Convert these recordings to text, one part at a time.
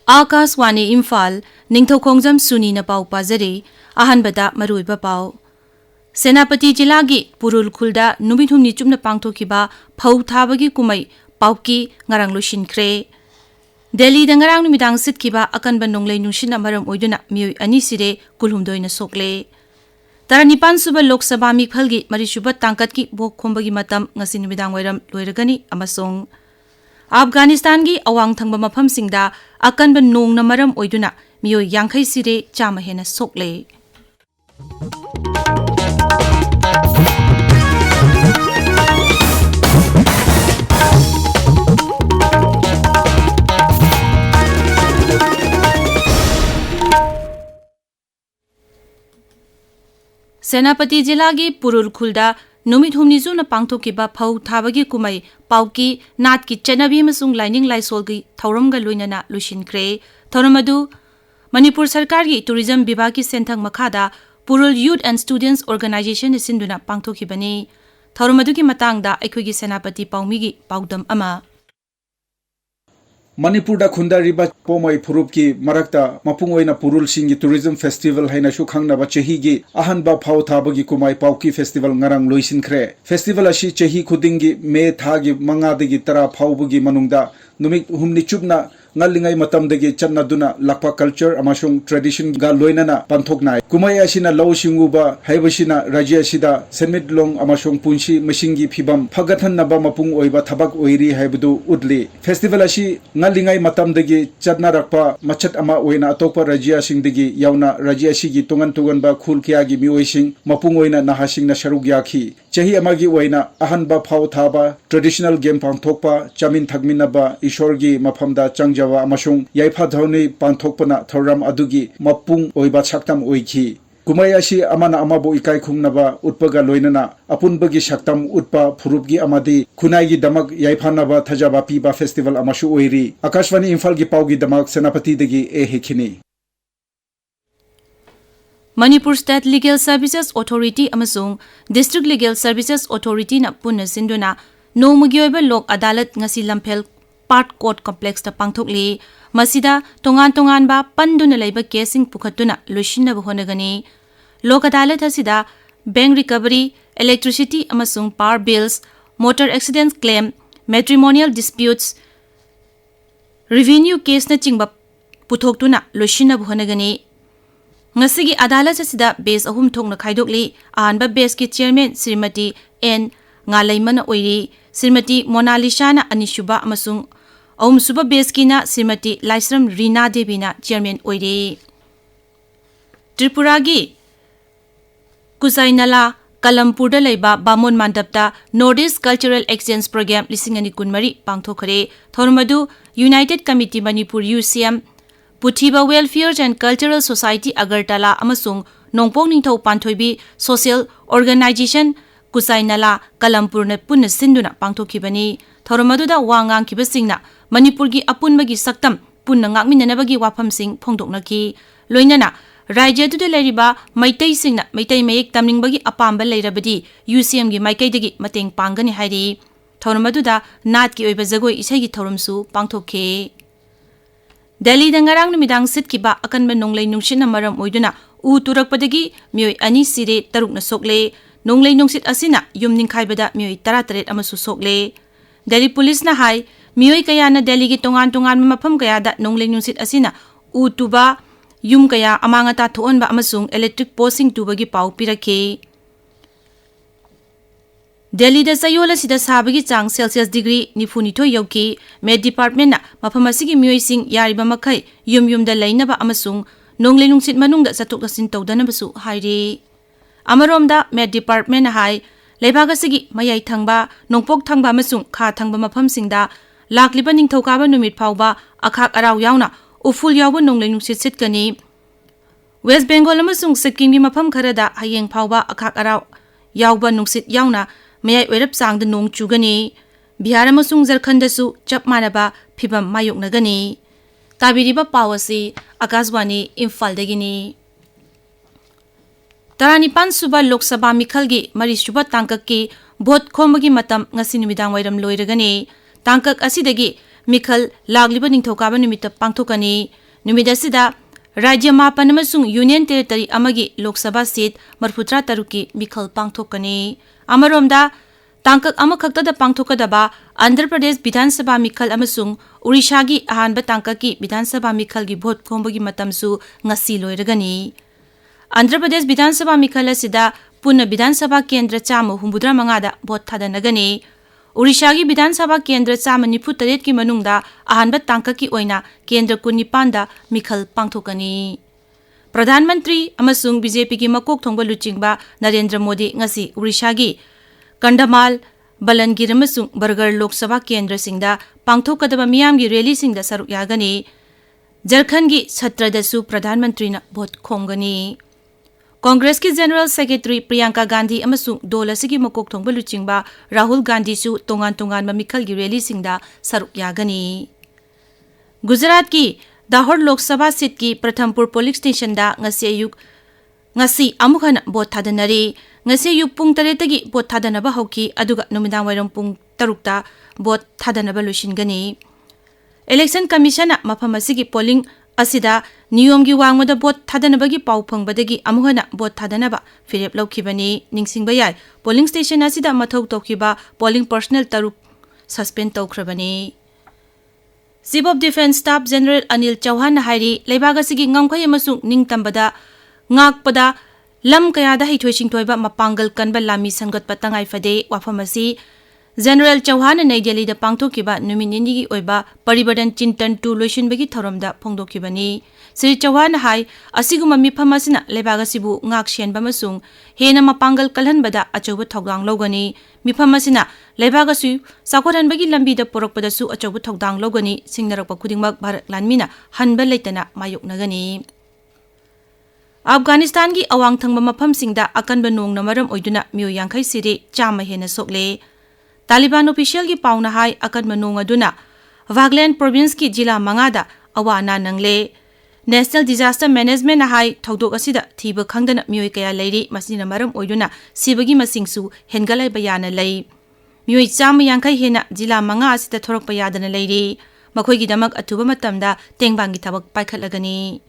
Akaswani Imphal Ningthoukhongjam Suni na pau pazari ahanbada maruiba pau. Senapati Jilagi Purul Khulda Numithumni chumna pangthokiba phau thabagi kumai pauki ngarang lushinkre. Delhi da ngarang numidang sitkiba akanba nonglei nungshina maram oiduna mioi ani sire kulhumdoina sokle. Tara nipan suba Lok Sabha mikhalgi marisuba tangkatki bok khombagi matam ngasi numidang wairam loiragani amasong Afghanistan gi awang thangba mafam singda akanba nong na maram oiduna mioi yangkhai sire chama hena sokle. Senapati Jilagi Purul Khulda Numit Humnizu na pangthokiba phau thabagi kumai pauki natki chenabi masung lining laisolgi thauramga loinana lushinkre thoramadu Manipur Sarkar gi Tourism Bibhag ki senthang makhada Purul Youth and Students Organization sinduna pangthokibani thoramadu ki matangda aikhogi senapati paumi gi paudam ama Manipur da khunda riba pomai phurup ki marakta mapung oina Purul Singi Tourism Festival haina shukhang na ba chehi gi ahan ba phau thabagi kumai pauki festival ngarang loisin khre festival ashi chehi khudingi me thagi manga degi tara phaubugi manungda numik humni chupna ngalingai matam degi channa duna lakpa culture amasung tradition ga loinana panthoknai kumai asina law singuba haibasina rajya sida senmit long amasung punshi masingi phibam phagathan naba mapung oiba thabak oiri haibudu udli festival ashi ngalingai matam degi channa rakpa machat ama oina atokpa rajya singdegi yauna rajya sigi tongan tongan ba khul kya gi mioi mapung oina nahasing na sharuk yakhi chehi amagi oina ahan ba phau thaba traditional game panthokpa chamin thagminaba ishorgi mafamda changja amasung yaifa dhauni panthokpana thoram adugi mapung oiba saktam oikhi kumai ashi amana amabo ikai khumnaba utpaga loinana apunbagi saktam utpa phurupgi amadi khunai damak yaifanaba thajaba piba festival amashu oiri Akashwani Imphal gi paugi damak senapati degi e hekhini Manipur State Legal Services Authority amasung District Legal Services Authority na punna sinduna nomagi oiba lok adalat ngasi lamphel Part Court Complex ta pangthokli masida tongan ba panduna leiba casing pukhatuna loishinna honagani lok adalat asida bank recovery electricity amasung power bills motor accident claim matrimonial disputes revenue case na chingba puthoktuna loishinna honagani ngasigi adalat asida base ahum thokna khaidokli anba base ki chairman Srimati N ngalaimana oiri Srimati Monalisa na anishuba amasung Suba Beskina Srimati Laisram Rina Devina Chairman Oire Tripuragi Kusainala Kalampurda Laiba Bamon Mandapta Nordic Cultural Exchange Program Lisingani Kunmari Pangthokare Thormadu United Committee Manipur UCM Puthiba Welfare and Cultural Society Agartala Amasung Nongpong Ningthau Panthoibi Social Organization Kusainala Kalampurna Punna Sinduna Pangthokibani Thormaduda Wangang Kibasingna Manipurgi apunbagi saktam punna ngakminanabagi wafamsing phongdoknaki loinana rajya du leriba maitai singna maitai mayek tamningbagi apamba leirabadi UCM gi maikaidagi mateng pangani hairi thormaduda nat ki oiba jagoi isai gi thorumsu pangthokhe Delhi da ngarang numidang sitkiba akanba nonglei nungshina maram oiduna u turakpadagi mioi ani sire tarukna sokle nonglei nungsit asina yumning khaibada mioi 13 amasu sokle Delhi Police na hai Mioi kaya na Delhi ki tongan mapam kaya da nongling nungsit asina utuba yum kaya amanga ta thoon ba amasung electric posting tuba gi pau pirake Delhi da sayola sida sabagi chang Celsius degree nifunitho yoki med department na mapam asigi mioi sing yariba makhai yum da laina ba amasung nongling nungsit manung da satuk asin tawdana basu haire amarom da med department na hai leibaga sigi mayai thangba nongpok thangba amasung kha thangba mapam singda Lakliba Ningthokaba numit phauba akhak arau yauna uful yawa nonglei nungsit sitkani West Bengal amasung Sikkim gi mafam kharada hayeng phauba akhak arau yawba nungsit yauna mayai oirap sangda nong chugani Bihar amasung Jharkhand su chap manaba phibam mayoknagani tabiriba pawasi Akashwani Imphal dagini Taranipan suba Lok Sabha mikhalgi mari suba tangkak ki vote khomagi matam ngasi numidang wairam loiragani Tangkak asidagi Mikhal Lagliba Ningthokaba Numita Pangthokani Numida Sida Rajya Mapan amasung Union Territory amagi Lok Sabha seat Marfutra Taruki Mikhal Pangthokani Amaromda Tangkak amakakta da pangthokadaba Andhra Pradesh Bidhan Sabha Mikhal amasung Odisha gi ahanba tangkaki Bidhan Sabha Mikhal gi vote khombagi matamsu ngasi loiragani Andhra Pradesh Bidhan Sabha Mikhal asida Puna Bidhan Sabha Kendra Chama Humbudra Mangada vote thadanagani Odisha gi Bidhan Sabha Kendra Chama Nifutaret ki manungda ahanba tangkaki oina Kendra Kunipanda Mikhal pangthokani Pradhan Mantri amasung BJP gi makok thongba luchingba Narendra Modi ngasi Odisha gi Kandamal Balangir amasung Bargar Lok Sabha Kendra singda pangthokadaba miyam gi rally singda saruk yagani Jharkhand gi Chhatradasu Pradhan Mantri na vote khomgani Congress ki General Secretary Priyanka Gandhi amasung Dol asigi makok thongba luchingba Rahul Gandhi su tongan Mikhal gi rally singda saruk yagani Gujarat ki Dahod Lok Sabha seat ki Prathampur Police Station da ngasi amukhana vote thadanari ngasi ayuk pung 3 tagi vote thadanaba hauki aduga numidang wairam pung 3 ta vote thadanaba lushingani Election Commission na mafam asigi polling asida niyom gi wangmada vote thadanaba gi pau phangbadagi amukhana vote thadanaba firep laukhibani ningsingba yai polling station asida mathau tokhiba polling personnel taruk suspend tawkhrabani Chief of Defence Staff General Anil Chauhan hairi leibaga sigi ngamkhai amasung ningtambada ngakpada lam kayada hithoi singthoiba mapangal kanba lami sangat patangai fade wafamasi General Chauhan nei Delhi da pangthokiba numinini gi oiba paribadan chintan tu loishin bagi thoramda phongdokhibani Sri Chauhan hai asiguma miphamasina leibaga sibu ngak shenba masung hena mapangal kalhanbada achoba thogdang logani miphamasina leibaga su sakwaran bagi lambi da porokpada su achoba thogdang logani singnarakpa khudingmak bharat lanmina hanba leitana mayoknagani Afghanistan gi awang thangba mafam singda akanba nong na maram oiduna myo yangkhai sire chama hena sokle Taliban official gi pauna hai akanba nong aduna Wagland province ki jila mangada awana nangle National Disaster Management na hai thodok asida thiba khangdana myo kaya leiri masina maram oiduna sibagi masingsu hengalai bayana lei myo chama yangkhai hena jila manga asida thorok bayadana leiri makhoi gi damak athuba matamda tengbangi thabak paikhalagani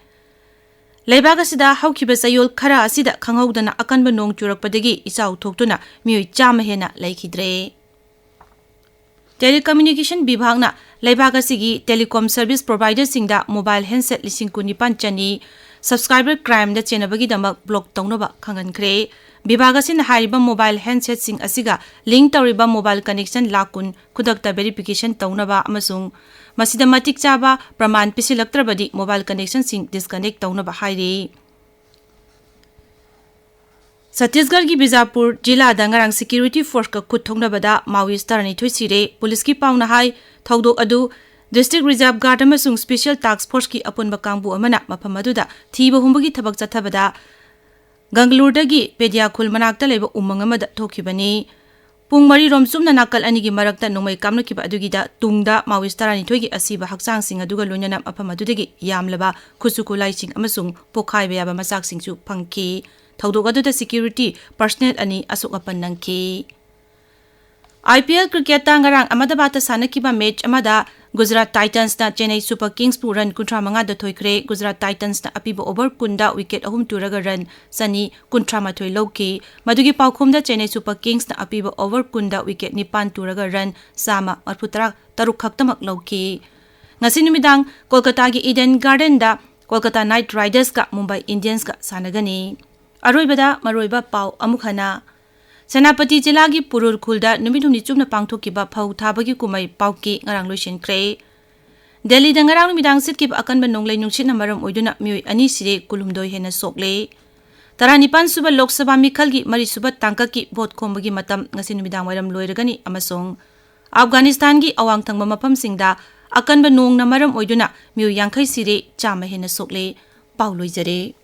Leibaga sida haukiba sayol khara asida khanghaudana akanba nong churakpadagi isau thoktuna mioi chama hena laikhidre Telecommunication Bibhagna Leibaga sigi telecom service provider singda mobile handset lising kunipan chani subscriber crime da chenabagi damak block tawnoba khangankhre Bibhaga sin hariba mobile handset sing asiga link tawriba mobile connection lakun khudakta verification tawnaba amasung masida matik chaba praman pisilaktrabadi mobile connection sing disconnect tawnaba hairi Chhattisgarh gi Bijapur jila da ngarang security force ka khut thongnabada Maoist tarani thoisire police ki pauna hai thodok adu district reserve guard amasung special task force ki apunba kangbu amana mafam aduda thiba humbagi thabak chathabada Ganglurdagi Pediakhul manakta leba umang amada thokhibani Pung mari rom sumna nakal anigi marakta nongmai kamnakiba adugida tungda Maoist tarani thoigi asiba hakchang sing aduga loinana afam adudagi yamlaba khusukulai sing amasung pokhaiba yaba masak singchu phangki thodok aduda security personnel ani asuk apan nangki IPL cricket tangarang Ahmedabad sanakiba match amada Gujarat Titans na Chennai Super Kings pu run 35 da thoikre Gujarat Titans na apiba over kunda wicket ahum turaga run sani 38 loki madugi paukhum da Chennai Super Kings na apiba over kunda wicket 9 turaga run sama 43 khaktamak loki ngasi numidang Kolkata gi Eden Garden da Kolkata Knight Riders ka Mumbai Indians ka sanagani aroibada maroiba pau amukhana Senapati jila gi Purur khulda numidumni chumna pangthokiba phau thabagi kumai pauki ngarang loisin kre Delhi da ngarang numidang sitkib akanba nonglai nungsit na maram oiduna mioi ani sire kulumdoi hena sokle Taranipan suba Lok Sabha Mikhal gi mari suba tangka ki vote khombagi matam ngasi numidang wairam loiragani amasong Afghanistan gi awang thangba mafam singda akanba nong na maram oiduna mioi yangkhai sire chama hena sokle pauloijare